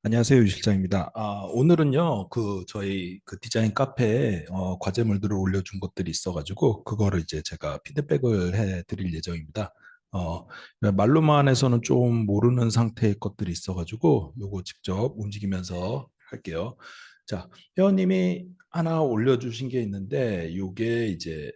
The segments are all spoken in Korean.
안녕하세요, 유 실장입니다. 오늘은요, 저희 디자인 카페에 과제물들을 올려준 것들이 있어가지고, 그거를 이제 제가 피드백을 해드릴 예정입니다. 어, 말로만 해서는 좀 모르는 상태의 것들이 있어가지고, 요거 직접 움직이면서 할게요. 자, 회원님이 하나 올려주신 게 있는데, 요게 이제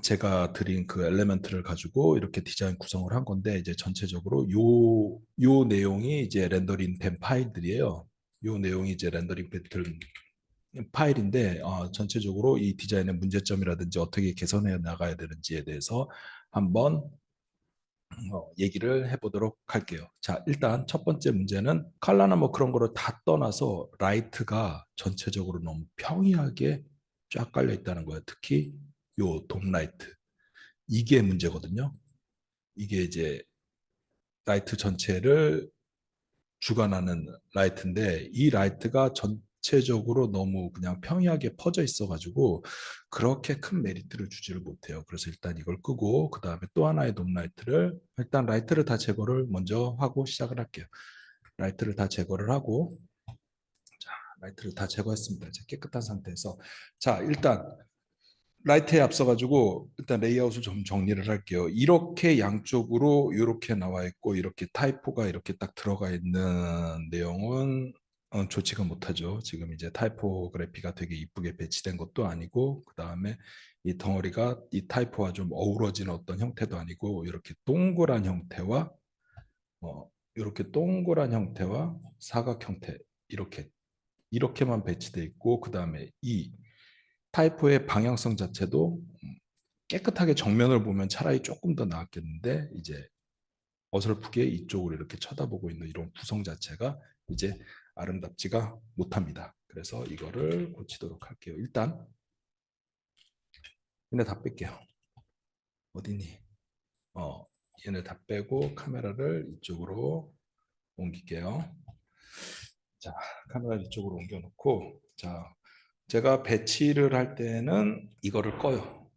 제가 드린 그 엘레멘트를 가지고 이렇게 디자인 구성을 한 건데 이제 전체적으로 요 내용이 이제 렌더링 된 파일들이에요. 요 내용이 이제 렌더링 된 파일인데 전체적으로 이 디자인의 문제점이라든지 어떻게 개선해 나가야 되는지에 대해서 한번 얘기를 해보도록 할게요. 자, 일단 첫 번째 문제는 컬러나 뭐 그런 거를 다 떠나서 라이트가 전체적으로 너무 평이하게 쫙 깔려 있다는 거예요. 특히 요 돔라이트. 이게 문제거든요. 이게 이제 라이트 전체를 주관하는 라이트인데 이 라이트가 전체적으로 너무 그냥 평이하게 퍼져 있어가지고 그렇게 큰 메리트를 주지를 못해요. 그래서 일단 이걸 끄고 그 다음에 또 하나의 돔 라이트를 일단 라이트를 다 제거를 먼저 하고 시작을 할게요. 라이트를 다 제거를 하고 자 라이트를 다 제거했습니다. 이제 깨끗한 상태에서 자 일단 라이트에 앞서가지고 일단 레이아웃을 좀 정리를 할게요. 이렇게 양쪽으로 이렇게 나와 있고 이렇게 타이포가 이렇게 딱 들어가 있는 내용은 좋지가 못하죠. 지금 이제 타이포그래피가 되게 이쁘게 배치된 것도 아니고 그 다음에 이 덩어리가 이 타이포와 좀 어우러진 어떤 형태도 아니고 이렇게 동그란 형태와 이렇게 동그란 형태와 사각 형태 이렇게만 배치돼 있고 그 다음에 이 타이포의 방향성 자체도 깨끗하게 정면을 보면 차라리 조금 더 나았겠는데 이제 어설프게 이쪽으로 이렇게 쳐다보고 있는 이런 구성 자체가 이제 아름답지가 못합니다. 그래서 이거를 고치도록 할게요. 일단 얘네 다 뺄게요. 어디니? 어, 얘네 다 빼고 카메라를 이쪽으로 옮길게요. 자, 카메라 이쪽으로 옮겨놓고 자, 제가 배치를 할 때는 이거를 꺼요.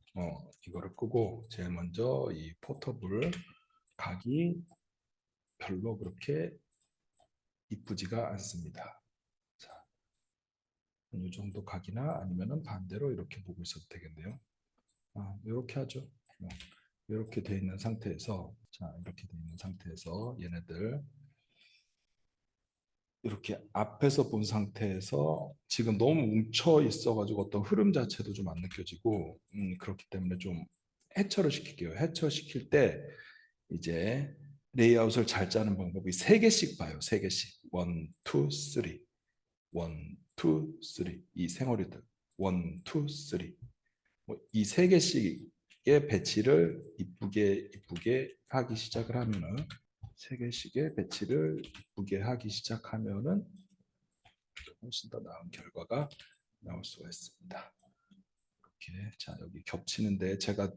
이거를 끄고 제일 먼저 이 포터블 각이 별로 그렇게 이쁘지가 않습니다. 자, 이 정도 각이나 아니면은 반대로 이렇게 보고 있어도 되겠네요. 이렇게 하죠. 이렇게 돼 있는 상태에서 자, 이렇게 돼 있는 상태에서 얘네들 이렇게 앞에서 본 상태에서 지금 너무 뭉쳐 있어가지고 어떤 흐름 자체도 좀 안 느껴지고 그렇기 때문에 좀 해처를 시킬게요. 해처 시킬 때 이제 레이아웃을 잘 짜는 방법이 세 개씩 봐요. 세 개씩. 원, 투, 쓰리. 원, 투, 쓰리. 이 생얼이들. 원, 투, 쓰리. 이 세 개씩의 배치를 이쁘게 하기 시작을 하면은 세 개씩의 배치를 이쁘게 하기 시작하면은 훨씬 더 나은 결과가 나올 수가 있습니다. 이렇게 자 여기 겹치는데 제가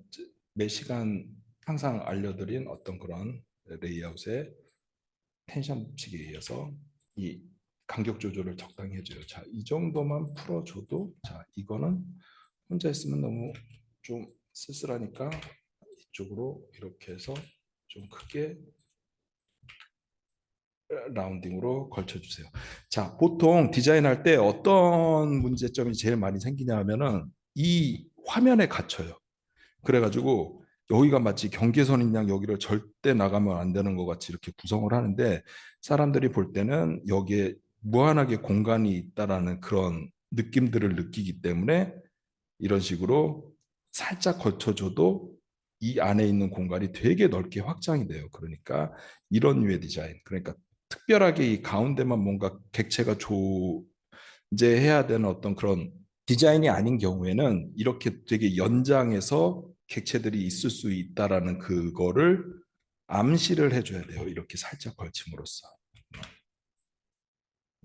매 시간 항상 알려드린 어떤 그런 레이아웃의 텐션 법칙에 의해서 이 간격 조절을 적당히 해줘요. 자, 이 정도만 풀어줘도 자 이거는 혼자 있으면 너무 좀 쓸쓸하니까 이쪽으로 이렇게 해서 좀 크게 라운딩으로 걸쳐주세요. 자, 보통 디자인할 때 어떤 문제점이 제일 많이 생기냐 하면은 이 화면에 갇혀요. 그래가지고 여기가 마치 경계선인 양 여기를 절대 나가면 안 되는 것 같이 이렇게 구성을 하는데 사람들이 볼 때는 여기에 무한하게 공간이 있다라는 그런 느낌들을 느끼기 때문에 이런 식으로 살짝 거쳐줘도 이 안에 있는 공간이 되게 넓게 확장이 돼요. 그러니까 이런 류의 디자인. 그러니까 특별하게 이 가운데만 뭔가 객체가 존재해야 되는 어떤 그런 디자인이 아닌 경우에는 이렇게 되게 연장해서 객체들이 있을 수 있다라는 그거를 암시를 해줘야 돼요. 이렇게 살짝 걸침으로써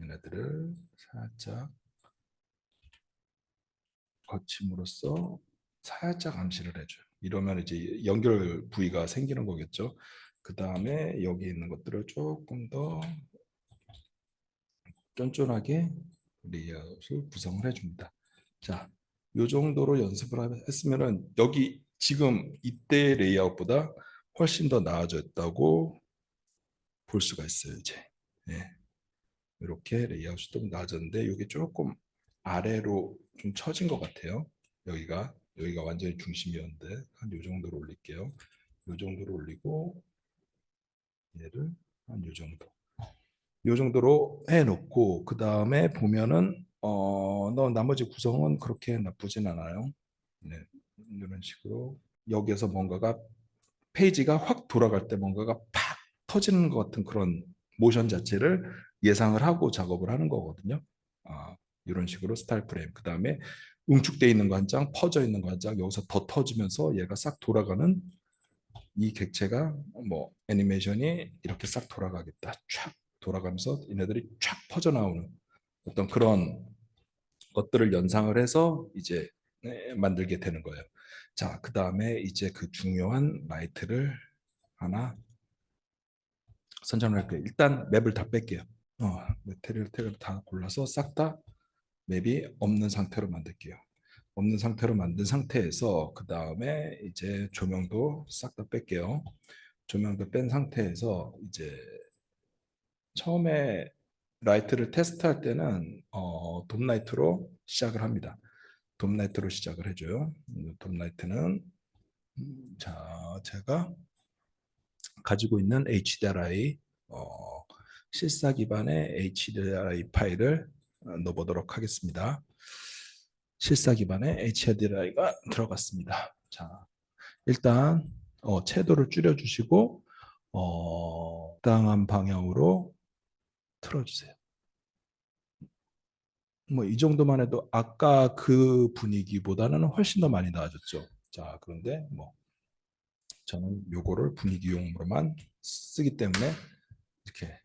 얘네들을 살짝 거침으로써 살짝 암시를 해줘요. 이러면 이제 연결 부위가 생기는 거겠죠. 그 다음에 여기 있는 것들을 조금 더 쫀쫀하게 레이아웃을 구성을 해줍니다. 자, 이 정도로 연습을 했으면은 여기 지금 이때 레이아웃보다 훨씬 더 나아졌다고 볼 수가 있어요. 이제 네. 이렇게 레이아웃이 좀 나아졌는데 이게 조금 아래로 좀 처진 것 같아요. 여기가 완전히 중심이었는데 한 요 정도로 올릴게요. 요 정도로 올리고 얘를 한 요 정도. 요 정도로 해놓고 그 다음에 보면은 너 나머지 구성은 그렇게 나쁘진 않아요. 네, 이런 식으로 여기에서 뭔가가 페이지가 확 돌아갈 때 뭔가가 팍 터지는 것 같은 그런 모션 자체를 예상을 하고 작업을 하는 거거든요. 아, 이런 식으로 스타일 프레임. 그 다음에 응축돼 있는 거 한 장, 퍼져 있는 거 한 장, 여기서 더 터지면서 얘가 싹 돌아가는 이 객체가 뭐 애니메이션이 이렇게 싹 돌아가겠다. 촥 돌아가면서 얘네들이 촥 퍼져 나오는 어떤 그런 것들을 연상을 해서 이제 만들게 되는 거예요. 자, 그 다음에 이제 그 중요한 라이트를 하나 선정을 할게요. 일단 맵을 다 뺄게요. 메테리얼 태그를 다 골라서 싹 다 맵이 없는 상태로 만들게요. 없는 상태로 만든 상태에서 그 다음에 이제 조명도 싹 다 뺄게요. 조명도 뺀 상태에서 이제 처음에 라이트를 테스트할 때는 돔라이트로 시작을 합니다. 돔라이트로 시작을 해줘요. 돔라이트는 자 제가 가지고 있는 HDRI 실사 기반의 HDRI 파일을 넣어보도록 하겠습니다. 실사 기반의 HDRI가 들어갔습니다. 자 일단 채도를 줄여주시고 적당한 방향으로 틀어주세요. 뭐 이 정도만 해도 아까 그 분위기보다는 훨씬 더 많이 나아졌죠. 자 그런데 뭐 저는 요거를 분위기용으로만 쓰기 때문에 이렇게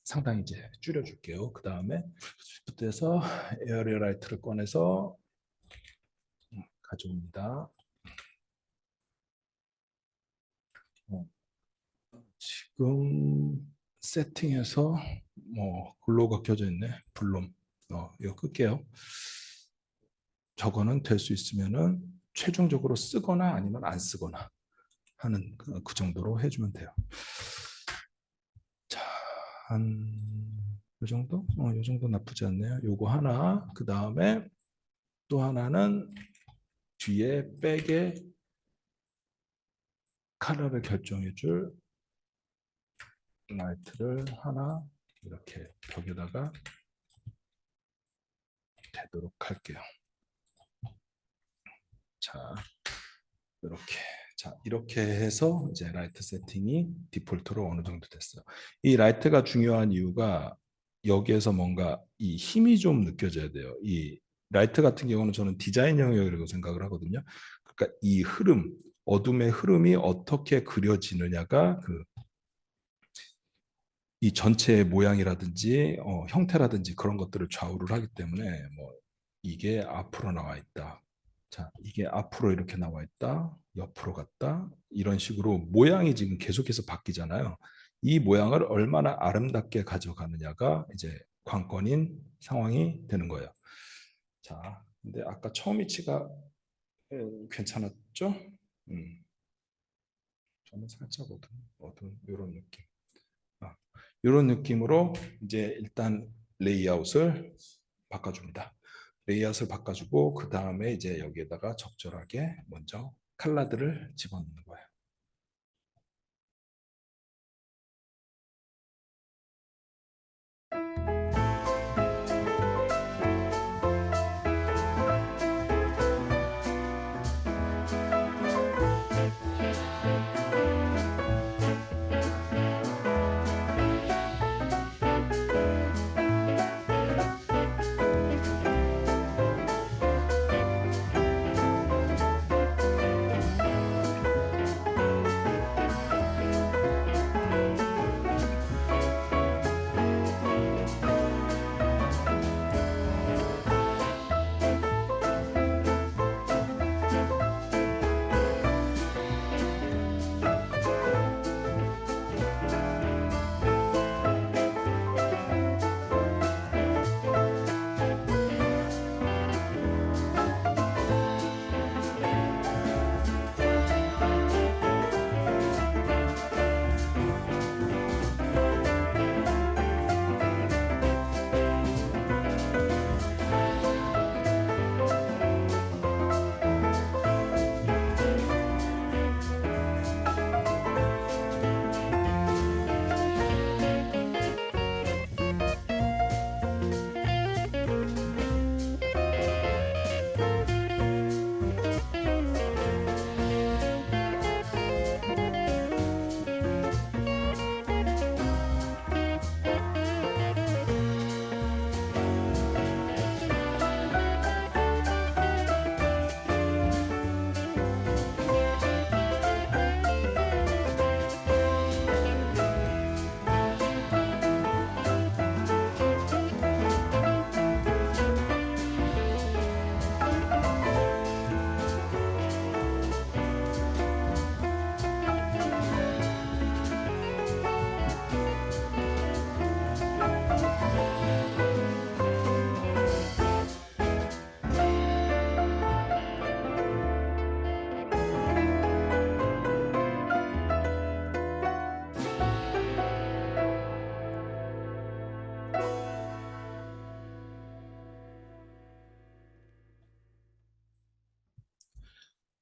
상당히 이제 줄여줄게요. 그 다음에 부터해서 에어리어 라이트를 꺼내서 가져옵니다. 지금 세팅해서 뭐 글로우가 켜져 있네. 블룸. 이거 끌게요. 저거는 될 수 있으면은 최종적으로 쓰거나 아니면 안 쓰거나 하는 그 정도로 해주면 돼요. 자, 이 정도? 이 정도 나쁘지 않네요. 요거 하나. 그 다음에 또 하나는 뒤에 백에 컬러를 결정해줄 라이트를 하나 이렇게 벽에다가 대도록 할게요. 자, 이렇게. 자, 이렇게 해서 이제 라이트 세팅이 디폴트로 어느 정도 됐어요. 이 라이트가 중요한 이유가 여기에서 뭔가 이 힘이 좀 느껴져야 돼요. 이 라이트 같은 경우는 저는 디자인 영역이라고 생각을 하거든요. 그러니까 이 흐름, 어둠의 흐름이 어떻게 그려지느냐가 이 전체의 모양이라든지 형태라든지 그런 것들을 좌우를 하기 때문에 뭐 이게 앞으로 나와 있다. 자, 이게 앞으로 이렇게 나와 있다. 옆으로 갔다. 이런 식으로 모양이 지금 계속해서 바뀌잖아요. 이 모양을 얼마나 아름답게 가져가느냐가 이제 관건인 상황이 되는 거예요. 자, 근데 아까 처음 위치가 괜찮았죠? 저는 살짝 어두운 이런 느낌. 이런 느낌으로 이제 일단 레이아웃을 바꿔줍니다. 레이아웃을 바꿔주고 그 다음에 이제 여기에다가 적절하게 먼저 컬러들을 집어넣는 거예요.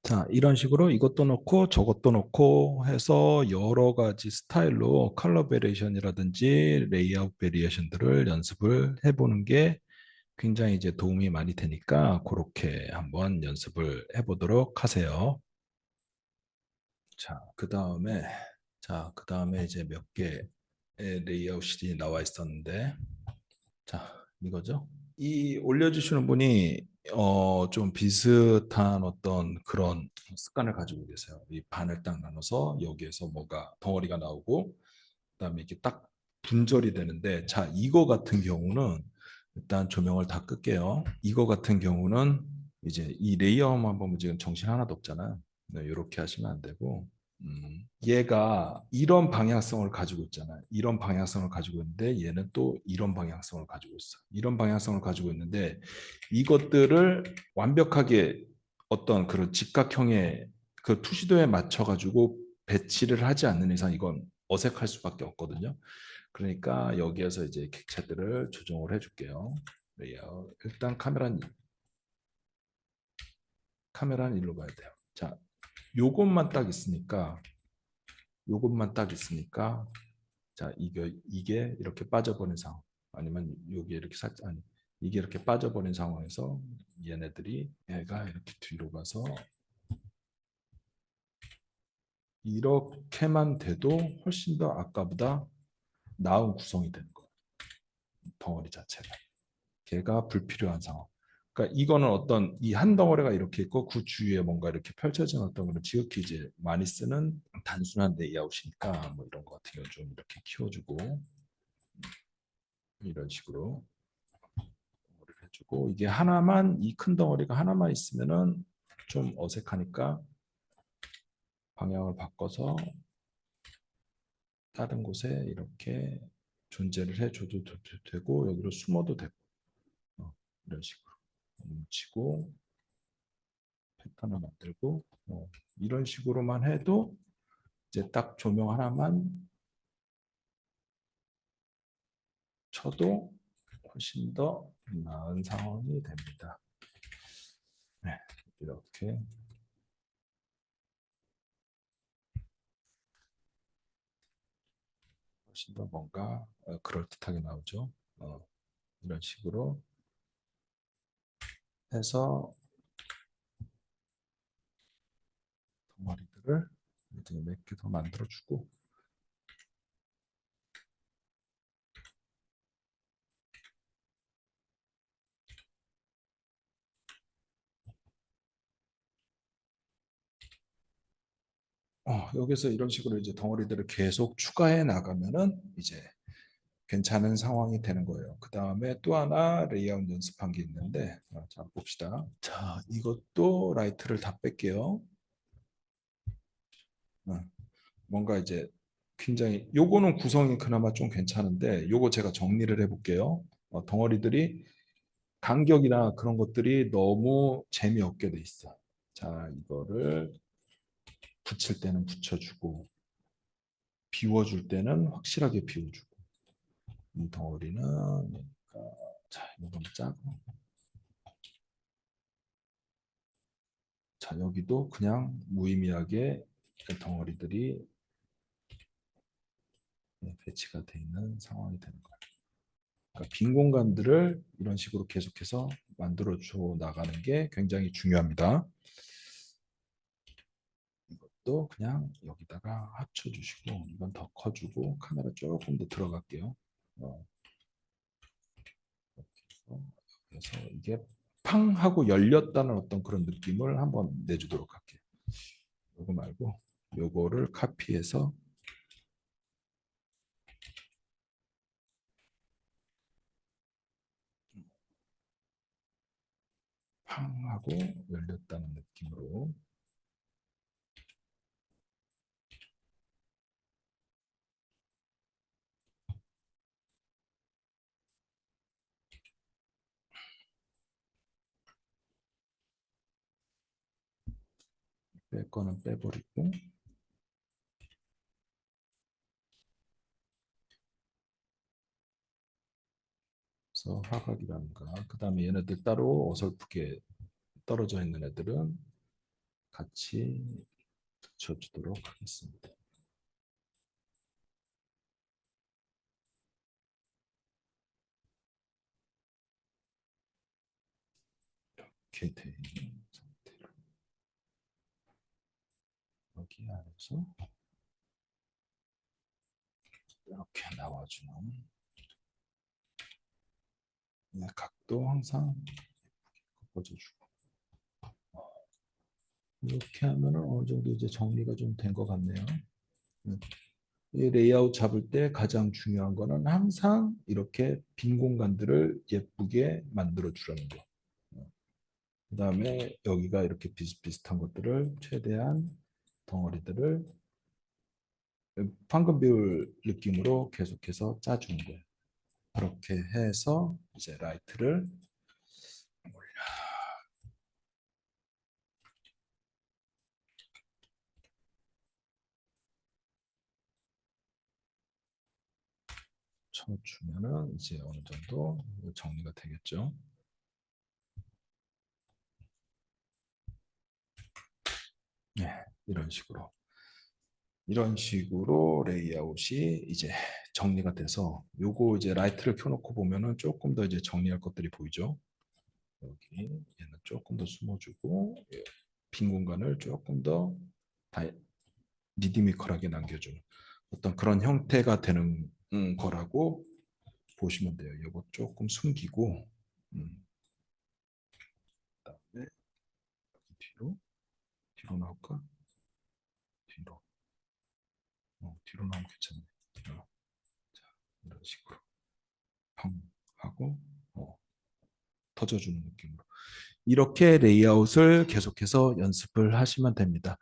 자, 이런 식으로 이것도 넣고 저것도 넣고 해서 여러 가지 스타일로 컬러 베리에이션이라든지 레이아웃 베리에이션들을 연습을 해보는 게 굉장히 이제 도움이 많이 되니까 그렇게 한번 연습을 해보도록 하세요. 자, 그 다음에 이제 몇 개의 레이아웃이 나와 있었는데, 자, 이거죠. 이 올려주시는 분이 좀 비슷한 어떤 그런 습관을 가지고 계세요. 이 반을 딱 나눠서 여기에서 뭐가 덩어리가 나오고 그다음에 이렇게 딱 분절이 되는데, 자, 이거 같은 경우는 일단 조명을 다 끌게요. 이거 같은 경우는 이제 이 레이어만 보면 지금 정신 하나도 없잖아요. 네, 이렇게 하시면 안 되고, 얘가 이런 방향성을 가지고 있잖아요. 이런 방향성을 가지고 있는데 얘는 또 이런 방향성을 가지고 있어. 이런 방향성을 가지고 있는데 이것들을 완벽하게 어떤 그런 직각형의 그 투시도에 맞춰 가지고 배치를 하지 않는 이상 이건 어색할 수밖에 없거든요. 그러니까 여기에서 이제 객체들을 조정을 해줄게요. 일단 카메라는 일로 가야 돼요. 자, 요것만 딱 있으니까 요것만 딱 있으니까 자, 이게 이렇게 빠져버린 상황. 아니면 여기 이렇게 살짝 아니 이게 이렇게 빠져버린 상황에서 얘가 이렇게 뒤로 가서 이렇게만 돼도 훨씬 더 아까보다 나은 구성이 되는 거예요. 덩어리 자체가. 걔가 불필요한 상황. 그러니까 이거는 어떤 이 한 덩어리가 이렇게 있고 그 주위에 뭔가 이렇게 펼쳐진 어떤 그런 지극히 이제 많이 쓰는 단순한 레이아웃이니까 뭐 이런 거 같은 경우 좀 이렇게 키워주고 이런 식으로 해주고, 이게 하나만 이 큰 덩어리가 하나만 있으면은 좀 어색하니까 방향을 바꿔서 다른 곳에 이렇게 존재를 해줘도 되고 여기로 숨어도 되고 이런 식으로 뭉치고 패턴을 만들고 이런 식으로만 해도 이제 딱 조명 하나만 쳐도 훨씬 더 나은 상황이 됩니다. 네, 이렇게 훨씬 더 뭔가 그럴듯하게 나오죠. 이런 식으로 해서 덩어리들을 이제 몇 개 더 만들어주고, 여기서 이런 식으로 이제 덩어리들을 계속 추가해 나가면은 이제 괜찮은 상황이 되는 거예요. 그 다음에 또 하나 레이아웃 연습한 게 있는데, 자 봅시다. 자, 이것도 라이트를 다 뺄게요. 뭔가 이제 굉장히 요거는 구성이 그나마 좀 괜찮은데 요거 제가 정리를 해볼게요. 덩어리들이 간격이나 그런 것들이 너무 재미없게 돼 있어. 자, 이거를 붙일 때는 붙여주고 비워줄 때는 확실하게 비워주고, 이 덩어리는 자, 이건 짜고, 자, 여기도 그냥 무의미하게 그 덩어리들이 배치가 돼 있는 상황이 되는 거예요. 그러니까 빈 공간들을 이런 식으로 계속해서 만들어 줘 나가는 게 굉장히 중요합니다. 이것도 그냥 여기다가 합쳐주시고 이건 더 커주고 카메라 조금 더 들어갈게요. 그래서 이게 팡 하고 열렸다는 어떤 그런 느낌을 한번 내주도록 할게요. 이거 말고 요거를 카피해서 팡 하고 열렸다는 느낌으로 뺄 거는 빼버리고, 그래서 화각이라든가 그 다음에 얘네들 따로 어설프게 떨어져 있는 애들은 같이 붙여주도록 하겠습니다. 이렇게 된 상태로 여기 안에서 이렇게 나와주는 각도 항상 꺾어주고 이렇게 하면은 어느 정도 이제 정리가 좀 된 것 같네요. 이 레이아웃 잡을 때 가장 중요한 거는 항상 이렇게 빈 공간들을 예쁘게 만들어 주라는 거. 그다음에 여기가 이렇게 비슷비슷한 것들을 최대한 덩어리들을 황금 비율 느낌으로 계속해서 짜주는 거예요. 그렇게 해서 이제 라이트를 쳐주면은 이제 어느 정도 정리가 되겠죠. 네, 이런 식으로 레이아웃이 이제 정리가 돼서 요거 이제 라이트를 켜놓고 보면은 조금 더 이제 정리할 것들이 보이죠. 여기 얘는 조금 더 숨어주고 빈 공간을 조금 더 리드미컬하게 남겨주는 어떤 그런 형태가 되는 거라고 보시면 돼요. 이거 조금 숨기고 그다음에 뒤로 나올까? 뒤로 뒤로 나오면 괜찮네. 자, 이런 식으로 펑 하고 터져주는 느낌으로 이렇게 레이아웃을 계속해서 연습을 하시면 됩니다.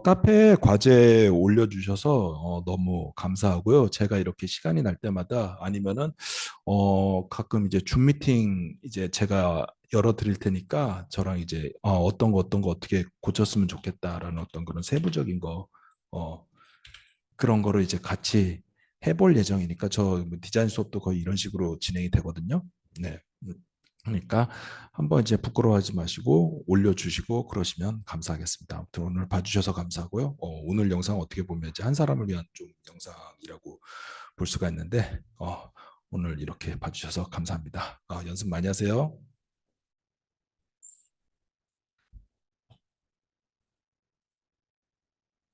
카페 과제 올려주셔서 너무 감사하고요. 제가 이렇게 시간이 날 때마다 아니면은 가끔 이제 줌 미팅 이제 제가 열어 드릴 테니까 저랑 이제 어떤 거 어떻게 고쳤으면 좋겠다라는 어떤 그런 세부적인 거 그런 거를 이제 같이 해볼 예정이니까 저 디자인 수업도 거의 이런 식으로 진행이 되거든요. 네. 그러니까 한번 이제 부끄러워하지 마시고 올려주시고 그러시면 감사하겠습니다. 아무튼 오늘 봐주셔서 감사하고요. 오늘 영상 어떻게 보면 이제 한 사람을 위한 좀 영상이라고 볼 수가 있는데 오늘 이렇게 봐주셔서 감사합니다. 연습 많이 하세요.